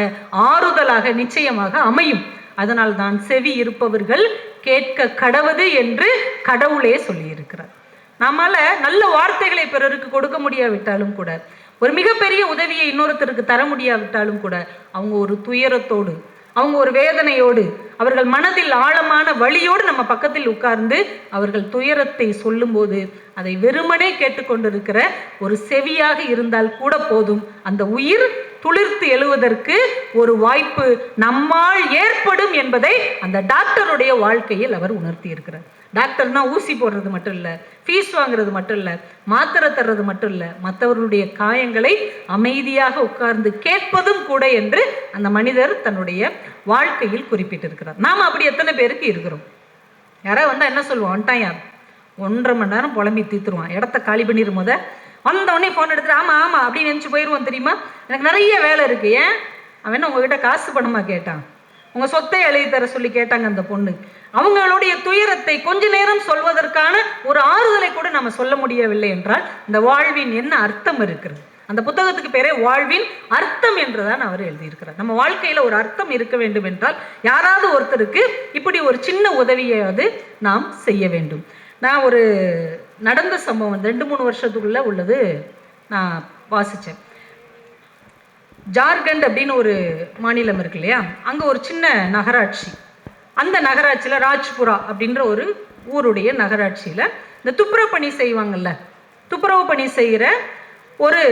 ஆறுதலாக நிச்சயமாக அமையும். அதனால் தான் செவி இருப்பவர்கள் கேட்க கடவது என்று கடவுளே சொல்லி இருக்கிறார். நம்மால நல்ல வார்த்தைகளை பிறருக்கு கொடுக்க முடியாவிட்டாலும் கூட, ஒரு மிகப்பெரிய உதவியை இன்னொருத்தருக்கு தர முடியாவிட்டாலும் கூட, அவங்க ஒரு துயரத்தோடு, அவங்க ஒரு வேதனையோடு, அவர்கள் மனதில் ஆழமான வலியோடு நம்ம பக்கத்தில் உட்கார்ந்து அவர்கள் துயரத்தை சொல்லும்போது அதை வெறுமனே கேட்டுக்கொண்டிருக்கிற ஒரு செவியாக இருந்தால் கூட போதும். அந்த உயிர் துளிர்த்து எழுவதற்கு ஒரு வாய்ப்பு நம்மால் ஏற்படும் என்பதை அந்த டாக்டருடைய வாழ்க்கையில் அவர் உணர்த்தி இருக்கிறார். டாக்டர்னா ஊசி போடுறது மட்டும் இல்லை, ஃபீஸ் வாங்குறது மட்டும் இல்லை, மாத்திரை தர்றது மட்டும் இல்லை, மற்றவர்களுடைய காயங்களை அமைதியாக உட்கார்ந்து கேட்பதும் கூட என்று அந்த மனிதர் தன்னுடைய வாழ்க்கையில் குறிப்பிட்டிருக்கிறார். நாம் அப்படி எத்தனை பேருக்கு இருக்கிறோம்? யாராவது வந்தால் என்ன சொல்லுவோம்? வந்துட்டான் யார், 1.5 மணி நேரம் புலம்பி தீர்த்துருவான், இடத்த காலி பண்ணிடும். போத வந்தவொடனே ஃபோன் எடுத்துட்டு ஆமாம் ஆமாம் அப்படின்னு நினச்சி போயிடுவோம். தெரியுமா, எனக்கு நிறைய வேலை இருக்குது. ஏன்? அவன் உங்ககிட்ட காசு பணமாக கேட்டான், உங்கள் சொத்தை எழுதி தர சொல்லி கேட்டாங்க அந்த பொண்ணு. அவங்களுடைய துயரத்தை கொஞ்ச நேரம் சொல்வதற்கான ஒரு ஆறுதலை கூட நம்ம சொல்ல முடியவில்லை என்றால் இந்த வாழ்வின் என்ன அர்த்தம் இருக்கிறது? அந்த புத்தகத்துக்கு பேரே வாழ்வின் அர்த்தம் என்றுதான் அவர் எழுதியிருக்கிறார். நம்ம வாழ்க்கையில் ஒரு அர்த்தம் இருக்க வேண்டும் என்றால் யாராவது ஒருத்தருக்கு இப்படி ஒரு சின்ன உதவியாவது நாம் செய்ய வேண்டும். நான் ஒரு நடந்த சம்பவம் 2-3 வருஷத்துக்குள்ள உள்ளது நான் வாசித்தேன். ஜார்க்கண்ட் அப்படின்னு ஒரு மாநிலம் இருக்கு இல்லையா, அங்கே ஒரு சின்ன நகராட்சி. அந்த நகராட்சியில் ராஜ்புரா அப்படின்ற ஒரு ஊருடைய நகராட்சியில் இந்த துப்புரவு பணி செய்வாங்கல்ல, துப்புரவு பணி செய்கிற ஒரு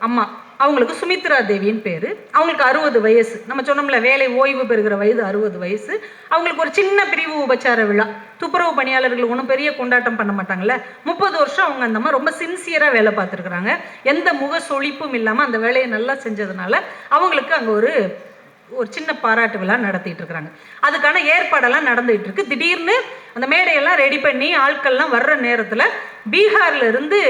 அம்மா, அவங்களுக்கு சுமித்ரா தேவின்னு பேர். அவங்களுக்கு 60 வயசு. நம்ம சொன்னோம்ல, வேலை ஓய்வு பெறுகிற வயது 60 வயசு. அவங்களுக்கு ஒரு சின்ன பிரிவு உபச்சார விழா. துப்புரவு பணியாளர்கள் ஒன்றும் பெரிய கொண்டாட்டம் பண்ண மாட்டாங்கல்ல. 30 வருஷம் அவங்க அந்த மாதிரி ரொம்ப சின்சியராக வேலை பார்த்துருக்குறாங்க. எந்த முக சொலிப்பும் இல்லாமல் அந்த வேலையை நல்லா செஞ்சதுனால அவங்களுக்கு அங்கே ஒரு சின்ன பாராட்டு விழா நடத்திட்டு இருக்கிறாங்க. அதுக்கான ஏற்பாடெல்லாம் நடந்துகிட்டு இருக்கு. திடீர்னு அந்த மேடையெல்லாம் ரெடி பண்ணி ஆட்கள்லாம் வர்ற நேரத்தில் பீகார்ல இருந்து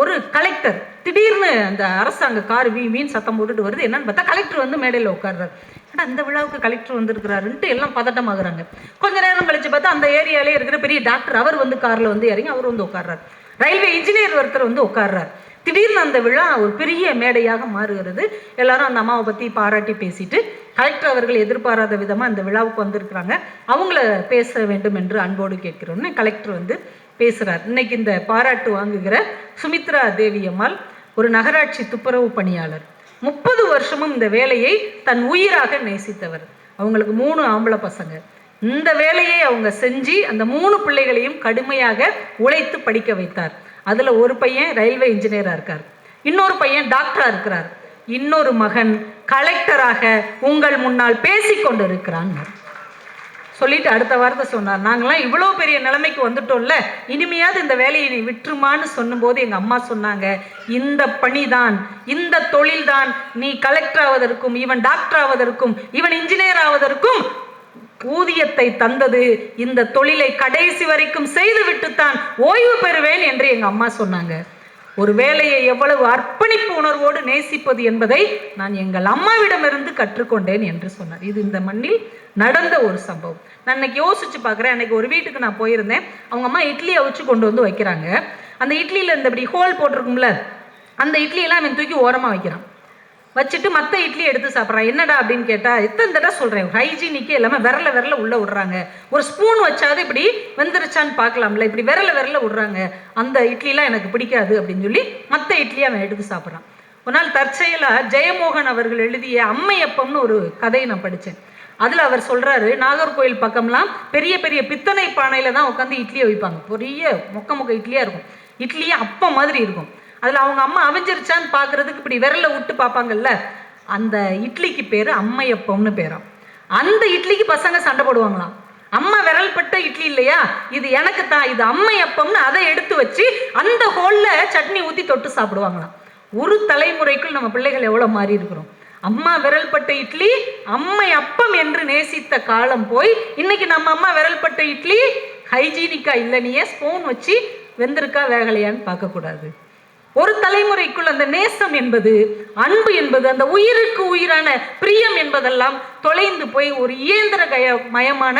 ஒரு கலெக்டர் திடீர்னு அந்த அரசாங்க கார் வீண் சத்தம் போட்டுட்டு வருது. என்னன்னு பார்த்தா கலெக்டர் வந்து மேடையில் உட்கார்றாரு. ஏன்னா அந்த விழாவுக்கு கலெக்டர் வந்திருக்கிறாருன்ட்டு எல்லாம் பதட்டமாகறாங்க. கொஞ்ச நேரம் கழிச்சு பார்த்தா அந்த ஏரியாலே இருக்கிற பெரிய டாக்டர் அவர் வந்து காரில் வந்து இறங்கி அவர் வந்து உட்கார்றாரு. ரயில்வே இன்ஜினியர் ஒருத்தர் வந்து உட்கார்றாரு. திடீர்னு அந்த விழா ஒரு பெரிய மேடையாக மாறுகிறது. எல்லாரும் அந்த அம்மாவை பற்றி பாராட்டி பேசிட்டு, கலெக்டர் அவர்கள் எதிர்பாராத விதமாக அந்த விழாவுக்கு வந்திருக்கிறாங்க, அவங்கள பேச வேண்டும் என்று அன்போடு கேட்கிறோன்னு கலெக்டர் வந்து பேசுகிறார். இன்னைக்கு இந்த பாராட்டு வாங்குகிற சுமித்ரா தேவி அம்மாள் ஒரு நகராட்சி துப்புரவு பணியாளர். 30 வருஷமும் இந்த வேலையை தன் உயிராக நேசித்தவர். அவங்களுக்கு 3 ஆம்பளை பசங்க. இந்த வேலையை அவங்க செஞ்சு அந்த 3 பிள்ளைகளையும் கடுமையாக உழைத்து படிக்க வைத்தார். அதில் ஒரு பையன் ரயில்வே இன்ஜினியராக இருக்கார், இன்னொரு பையன் டாக்டராக இருக்கிறார், இன்னொரு மகன் கலெக்டராக உங்கள் முன்னால் பேசி கொண்டு இருக்கிறான் சொல்லிட்டு அடுத்த வார்த்தை சொன்னார், நாங்களாம் இவ்வளோ பெரிய நிலைமைக்கு வந்துட்டோம்ல, இனிமையாவது இந்த வேலையை நீ விட்டுருமான்னு சொன்னும்போது எங்கள் அம்மா சொன்னாங்க, இந்த பணிதான், இந்த தொழில்தான் நீ கலெக்டர் ஆவதற்கும் இவன் டாக்டர் ஆவதற்கும் இவன் இன்ஜினியர் ஆவதற்கும் ஊதியத்தை தந்தது. இந்த தொழிலை கடைசி வரைக்கும் செய்து விட்டுத்தான் ஓய்வு பெறுவேன் என்று எங்க அம்மா சொன்னாங்க. ஒரு வேலையை எவ்வளவு அர்ப்பணிப்பு உணர்வோடு நேசிப்பது என்பதை நான் எங்கள் அம்மாவிடமிருந்து கற்றுக்கொண்டேன் என்று சொன்னார். இது இந்த மண்ணில் நடந்த ஒரு சம்பவம். நான் இன்னைக்கு யோசிச்சு பார்க்குறேன். அன்னைக்கு ஒரு வீட்டுக்கு நான் போயிருந்தேன். அவங்க அம்மா இட்லியை வச்சு கொண்டு வந்து வைக்கிறாங்க. அந்த இட்லியில் இந்த இப்படி ஹோல் போட்டிருக்கும்ல, அந்த இட்லியெல்லாம் அவன் தூக்கி ஓரமாக வைக்கிறான். வச்சுட்டு மற்ற இட்லி எடுத்து சாப்பிட்றான். என்னடா அப்படின்னு கேட்டால், எத்தனை தடவை சொல்கிறேன், ஹைஜீனிக்கு எல்லாமே விரல உள்ளே விட்றாங்க. ஒரு ஸ்பூன் வச்சாது இப்படி வெந்துருச்சான்னு பார்க்கலாம்ல, இப்படி விரல விட்றாங்க. அந்த இட்லிலாம் எனக்கு பிடிக்காது அப்படின்னு சொல்லி மற்ற இட்லியை அவன் எடுத்து சாப்பிட்றான். ஒரு நாள் தற்செயலாக ஜெயமோகன் அவர்கள் எழுதிய அம்மையப்பம்னு ஒரு கதையை நான் படித்தேன். அதில் அவர் சொல்கிறாரு, நாகர்கோயில் பக்கம்லாம் பெரிய பெரிய பித்தளை பானையில் தான் உட்காந்து இட்லியை வைப்பாங்க. பெரிய மொக்க இட்லியாக இருக்கும். இட்லியே அப்பம் மாதிரி இருக்கும். அதில் அவங்க அம்மா அவிஞ்சிருச்சான்னு பார்க்குறதுக்கு இப்படி விரலை விட்டு பார்ப்பாங்கல்ல, அந்த இட்லிக்கு பேர் அம்மையப்பம்னு பேராம். அந்த இட்லிக்கு பசங்க சண்டை போடுவாங்களாம். அம்மா விரல் பட்ட இட்லி இல்லையா, இது எனக்கு தான், இது அம்மையப்பம்னு அதை எடுத்து வச்சு அந்த ஹோலில் சட்னி ஊற்றி தொட்டு சாப்பிடுவாங்களாம். ஒரு தலைமுறைக்குள் நம்ம பிள்ளைகள் எவ்வளோ மாறி இருக்கிறோம். அம்மா விரல் பட்ட இட்லி அம்மை அப்பம் என்று நேசித்த காலம் போய் இன்னைக்கு நம்ம அம்மா விரல் பட்ட இட்லி ஹைஜீனிக்கா இல்லை, நீ ஏன் ஸ்பூன் வச்சு வெந்திருக்கா வேகலையான்னு பார்க்கக்கூடாது. ஒரு தலைமுறைக்குள் அந்த நேசம் என்பது, அன்பு என்பது, அந்த உயிருக்கு உயிரான பிரியம் என்பதெல்லாம் தொலைந்து போய் ஒரு இயந்திர மயமான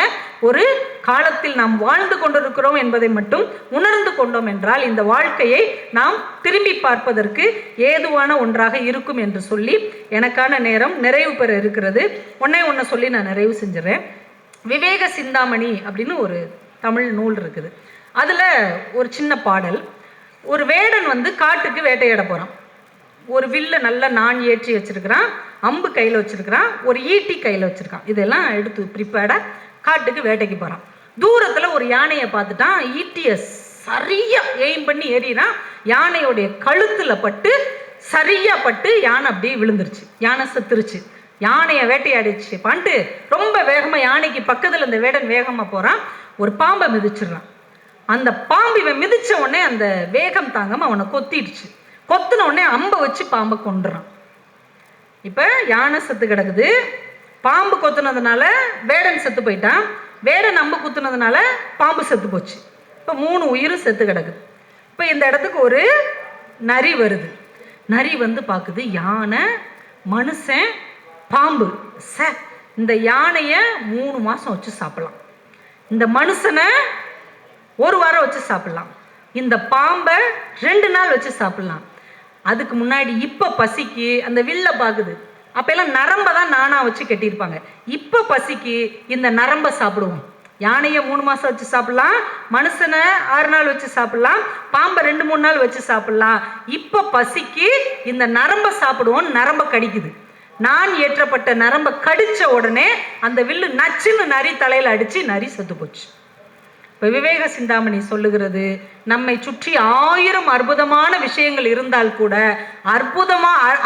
ஒரு காலத்தில் நாம் வாழ்ந்து கொண்டிருக்கிறோம் என்பதை மட்டும் உணர்ந்து கொண்டோம் என்றால் இந்த வாழ்க்கையை நாம் திரும்பி பார்ப்பதற்கு ஏதுவான ஒன்றாக இருக்கும் என்று சொல்லி எனக்கான நேரம் நிறைவு பெற இருக்கிறது. ஒன்றை சொல்லி நான் நிறைவு செஞ்சிடறேன். விவேக சிந்தாமணி அப்படின்னு ஒரு தமிழ் நூல் இருக்குது. அதில் ஒரு சின்ன பாடல். ஒரு வேடன் காட்டுக்கு வேட்டையாட போகிறான். ஒரு வில்ல நல்லா நான் ஏற்றி வச்சிருக்கிறான், அம்பு கையில் வச்சிருக்கிறான், ஒரு ஈட்டி கையில் வச்சிருக்கான். இதெல்லாம் எடுத்து ப்ரிப்பேர்டாக காட்டுக்கு வேட்டைக்கு போகிறான். தூரத்தில் ஒரு யானையை பார்த்துட்டான். ஈட்டியை சரியாக எய்ம் பண்ணி ஏறினான். யானையோடைய கழுத்தில் பட்டு சரியாக பட்டு யானை அப்படியே விழுந்துருச்சு. யானை செத்துருச்சு. யானையை வேட்டையாடிச்சு பண்ணிட்டு ரொம்ப வேகமாக யானைக்கு பக்கத்தில் இந்த வேடன் வேகமாக போகிறான். ஒரு பாம்பை மிதிச்சிடுறான். அந்த பாம்பு இவன் மிதிச்ச உடனே அந்த வேகம் தாங்காம அவனை கொத்திடுச்சு. கொத்தின உடனே அம்பை வச்சு பாம்பை கொண்டுறான். இப்ப யானை செத்து கிடக்குது. பாம்பு கொத்துனதுனால வேடன் செத்து போயிட்டான். வேடன் அம்பு குத்துனதுனால பாம்பு செத்து போச்சு. இப்ப 3 உயிரும் செத்து கிடக்குது. இப்ப இந்த இடத்துக்கு ஒரு நரி வருது. நரி பார்க்குது, யானை, மனுஷன், பாம்பு. இந்த யானைய 3 மாசம் வச்சு சாப்பிடலாம், இந்த மனுஷனை 1 வாரம் வச்சு சாப்பிடலாம், இந்த பாம்பை 2 நாள் வச்சு சாப்பிடலாம். அதுக்கு முன்னாடி இப்போ பசிக்கு அந்த வில்ல பார்க்குது. அப்பெல்லாம் நரம்பை தான் நானா வச்சு கட்டியிருப்பாங்க. இப்போ பசிக்கு இந்த நரம்பை சாப்பிடுவோம். யானையை 3 மாசம் வச்சு சாப்பிடலாம், மனுஷனை 6 நாள் வச்சு சாப்பிடலாம், பாம்பை 2-3 நாள் வச்சு சாப்பிடலாம். இப்போ பசிக்கு இந்த நரம்பை சாப்பிடுவோம். நரம்பை கடிக்குது. நான் ஏற்றப்பட்ட நரம்பை கடிச்ச உடனே அந்த வில்லு நச்சுன்னு நரி தலையில அடிச்சு நரி செத்து போச்சு. விவேக சிந்தாமணி சொல்லுகிறது, நம்மை சுற்றி 1000 அற்புதமான விஷயங்கள் இருந்தால் கூட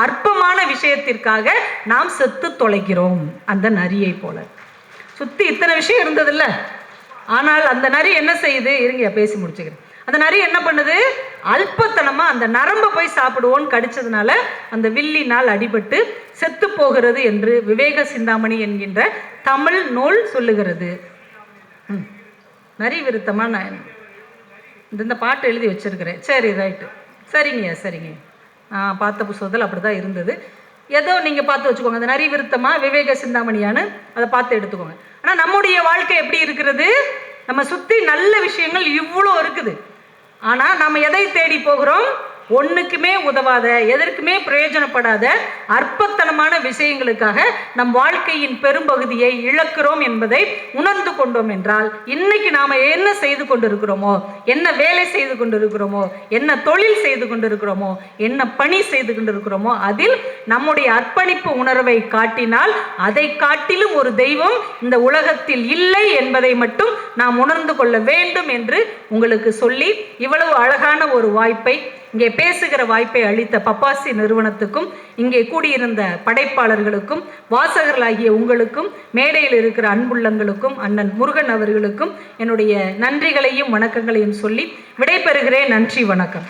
அற்பமான விஷயத்திற்காக நாம் செத்து தொலைக்கிறோம். அந்த நரியை போல சுத்தி இத்தனை விஷயம் இருந்ததில்ல. ஆனால் அந்த நரி என்ன செய்யுது, இருங்க பேசி முடிச்சுக்கிறேன். அந்த நரி என்ன பண்ணுது, அல்பத்தனமா அந்த நரம்பை போய் சாப்பிடுவோன்னு கடிச்சதுனால அந்த வில்லினால் அடிபட்டு செத்து போகிறது என்று விவேக சிந்தாமணி என்கின்ற தமிழ் நூல் சொல்லுகிறது. நரி விருத்தமா நான் இந்த பாட்டு எழுதி வச்சிருக்கிறேன். சரி, ரைட்டு, சரிங்க. நான் பார்த்த புத்தகத்தில் அப்படி தான் இருந்தது. ஏதோ நீங்கள் பார்த்து வச்சுக்கோங்க, அந்த நரி விருத்தமா விவேக சிந்தாமணியான்னு அதை பார்த்து எடுத்துக்கோங்க. ஆனால் நம்முடைய வாழ்க்கை எப்படி இருக்கிறது, நம்ம சுற்றி நல்ல விஷயங்கள் இவ்வளோ இருக்குது. ஆனால் நம்ம எதை தேடி போகிறோம், ஒன்றுக்குமே உதவாத, எதற்குமே பிரயோஜனப்படாத அற்பத்தனமான விஷயங்களுக்காக நம் வாழ்க்கையின் பெரும்பகுதியை இழக்கிறோம் என்பதை உணர்ந்து கொண்டோம் என்றால், இன்னைக்கு நாம் என்ன செய்து கொண்டிருக்கிறோமோ, என்ன வேலை செய்து கொண்டிருக்கிறோமோ, என்ன தொழில் செய்து கொண்டிருக்கிறோமோ, என்ன பணி செய்து கொண்டிருக்கிறோமோ, அதில் நம்முடைய அர்ப்பணிப்பு உணர்வை காட்டினால் அதை காட்டிலும் ஒரு தெய்வம் இந்த உலகத்தில் இல்லை என்பதை மட்டும் நாம் உணர்ந்து கொள்ள வேண்டும் என்று உங்களுக்கு சொல்லி, இவ்வளவு அழகான ஒரு வாய்ப்பை, இங்கே பேசுகிற வாய்ப்பை அளித்த பப்பாசி நிறுவனத்துக்கும், இங்கே கூடியிருந்த படைப்பாளர்களுக்கும், வாசகர்களாகிய உங்களுக்கும், மேடையில் இருக்கிற அன்புள்ளங்களுக்கும், அண்ணன் முருகன் அவர்களுக்கும் என்னுடைய நன்றிகளையும் வணக்கங்களையும் சொல்லி விடைபெறுகிறேன். நன்றி, வணக்கம்.